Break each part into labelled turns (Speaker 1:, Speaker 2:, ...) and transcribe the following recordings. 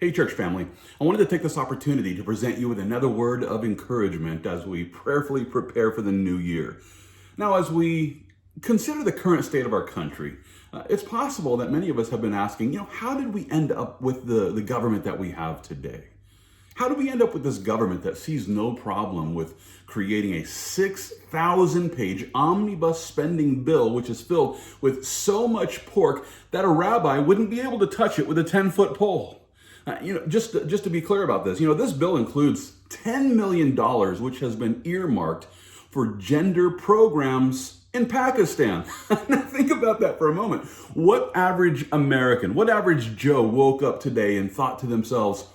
Speaker 1: Hey, church family. I wanted to take this opportunity to present you with another word of encouragement as we prayerfully prepare for the new year. Now, as we consider the current state of our country, it's possible that many of us have been asking, how did we end up with the government that we have today? How do we end up with this government that sees no problem with creating a 6,000-page omnibus spending bill, which is filled with so much pork that a rabbi wouldn't be able to touch it with a 10-foot pole? Just to be clear about this, this bill includes $10 million, which has been earmarked for gender programs in Pakistan. Now think about that for a moment. What average American, what average Joe woke up today and thought to themselves,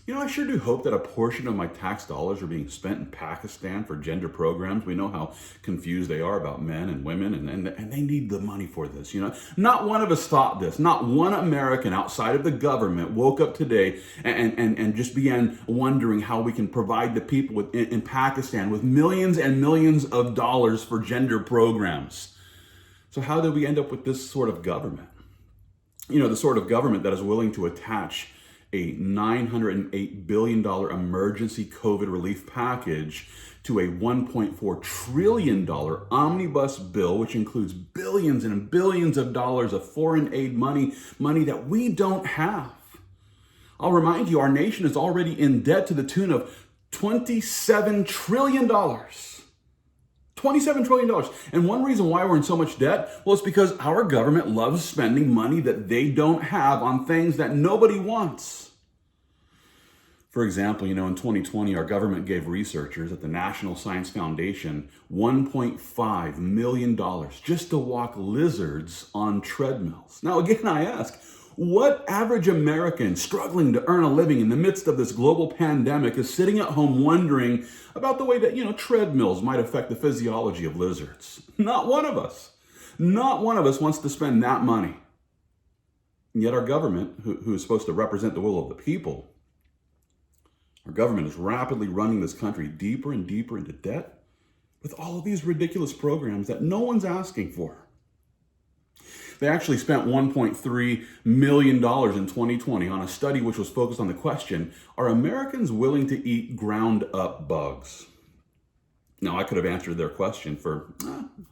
Speaker 1: I sure do hope that a portion of my tax dollars are being spent in Pakistan for gender programs. We know how confused they are about men and women, and they need the money for this. Not one of us thought this. Not one American outside of the government woke up today and just began wondering how we can provide the people in Pakistan with millions and millions of dollars for gender programs. So how did we end up with this sort of government? The sort of government that is willing to attach a $908 billion emergency COVID relief package to a $1.4 trillion omnibus bill, which includes billions and billions of dollars of foreign aid money that we don't have. I'll remind you, our nation is already in debt to the tune of $27 trillion. $27 trillion. And one reason why we're in so much debt, well, it's because our government loves spending money that they don't have on things that nobody wants. For example, in 2020, our government gave researchers at the National Science Foundation $1.5 million just to walk lizards on treadmills. Now, again, I ask, what average American struggling to earn a living in the midst of this global pandemic is sitting at home wondering about the way that, treadmills might affect the physiology of lizards? Not one of us. Not one of us wants to spend that money. And yet our government, who is supposed to represent the will of the people, our government is rapidly running this country deeper and deeper into debt with all of these ridiculous programs that no one's asking for. They actually spent $1.3 million in 2020 on a study which was focused on the question, are Americans willing to eat ground up bugs? Now, I could have answered their question for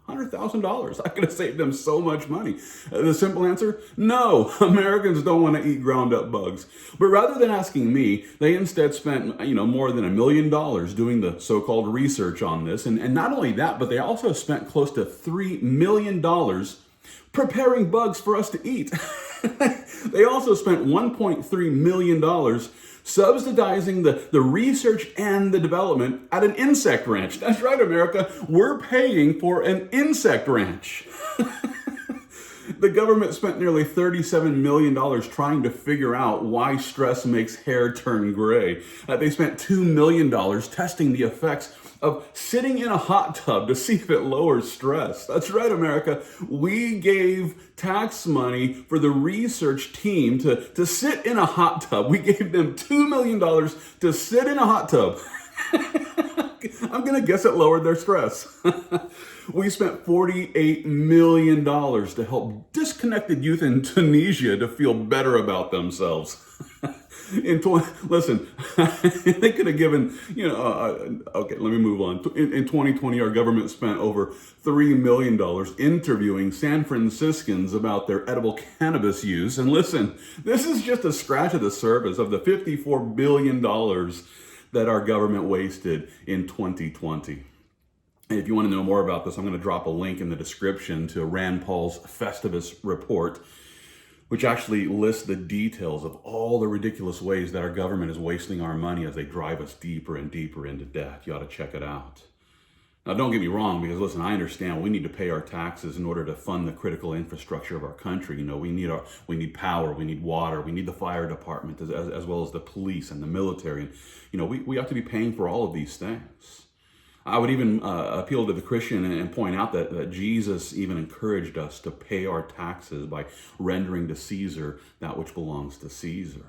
Speaker 1: $100,000. I could have saved them so much money. The simple answer, no, Americans don't want to eat ground up bugs. But rather than asking me, they instead spent, more than $1 million doing the so-called research on this. And not only that, but they also spent close to $3 million preparing bugs for us to eat. They also spent $1.3 million subsidizing the research and the development at an insect ranch. That's right, America. We're paying for an insect ranch. The government spent nearly $37 million trying to figure out why stress makes hair turn gray. They spent $2 million testing the effects of sitting in a hot tub to see if it lowers stress. That's right, America. We gave tax money for the research team to sit in a hot tub. We gave them $2 million to sit in a hot tub. I'm going to guess it lowered their stress. We spent $48 million to help disconnected youth in Tunisia to feel better about themselves. Listen, they could have given, okay, let me move on. In 2020, our government spent over $3 million interviewing San Franciscans about their edible cannabis use. And listen, this is just a scratch of the surface of the $54 billion that our government wasted in 2020. And if you want to know more about this, I'm going to drop a link in the description to Rand Paul's Festivus report, which actually lists the details of all the ridiculous ways that our government is wasting our money as they drive us deeper and deeper into debt. You ought to check it out. Now, don't get me wrong, because listen, I understand we need to pay our taxes in order to fund the critical infrastructure of our country. We need power, we need water, we need the fire department, as well as the police and the military. And we have to be paying for all of these things. I would even appeal to the Christian and point out that Jesus even encouraged us to pay our taxes by rendering to Caesar that which belongs to Caesar.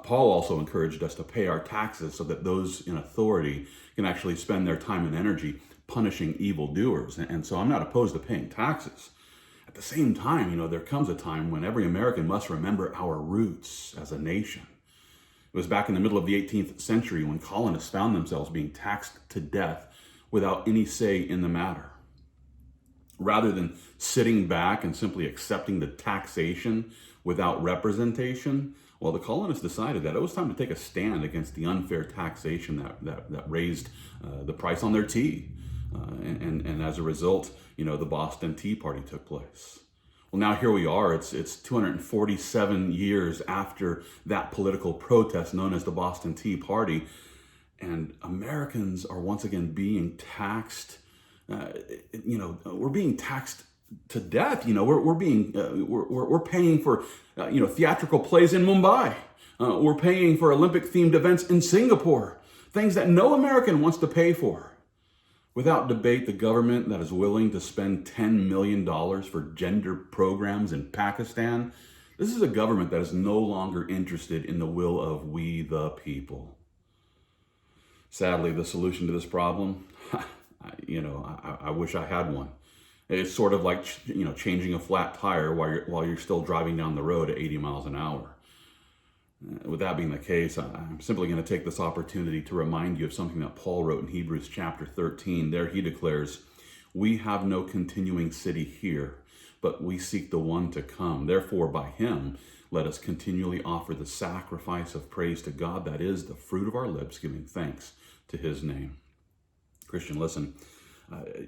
Speaker 1: Paul also encouraged us to pay our taxes so that those in authority can actually spend their time and energy punishing evildoers. And so I'm not opposed to paying taxes. At the same time, there comes a time when every American must remember our roots as a nation. was back in the middle of the 18th century when colonists found themselves being taxed to death without any say in the matter. Rather than sitting back and simply accepting the taxation without representation, well, the colonists decided that it was time to take a stand against the unfair taxation that raised the price on their tea. And as a result, the Boston Tea Party took place. Well, now here we are. It's 247 years after that political protest known as the Boston Tea Party, and Americans are once again being taxed. We're being taxed to death. We're paying for theatrical plays in Mumbai. We're paying for Olympic-themed events in Singapore. Things that no American wants to pay for. Without debate, the government that is willing to spend $10 million for gender programs in Pakistan, this is a government that is no longer interested in the will of we the people. Sadly, the solution to this problem, I wish I had one. It's sort of like, changing a flat tire while you're still driving down the road at 80 miles an hour. With that being the case, I'm simply going to take this opportunity to remind you of something that Paul wrote in Hebrews chapter 13. There he declares, "We have no continuing city here, but we seek the one to come. Therefore, by him, let us continually offer the sacrifice of praise to God, that is the fruit of our lips, giving thanks to his name." Christian, listen,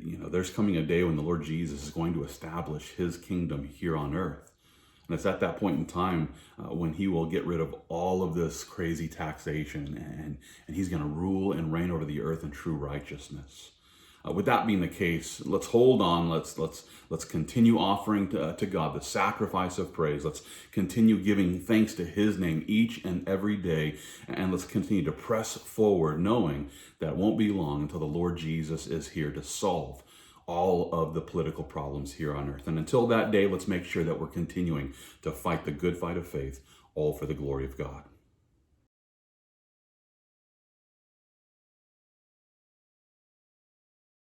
Speaker 1: there's coming a day when the Lord Jesus is going to establish his kingdom here on earth. And it's at that point in time when he will get rid of all of this crazy taxation and he's going to rule and reign over the earth in true righteousness. With that being the case, let's hold on. Let's continue offering to God the sacrifice of praise. Let's continue giving thanks to his name each and every day. And let's continue to press forward, knowing that it won't be long until the Lord Jesus is here to solve all of the political problems here on earth. And until that day, let's make sure that we're continuing to fight the good fight of faith, all for the glory of God.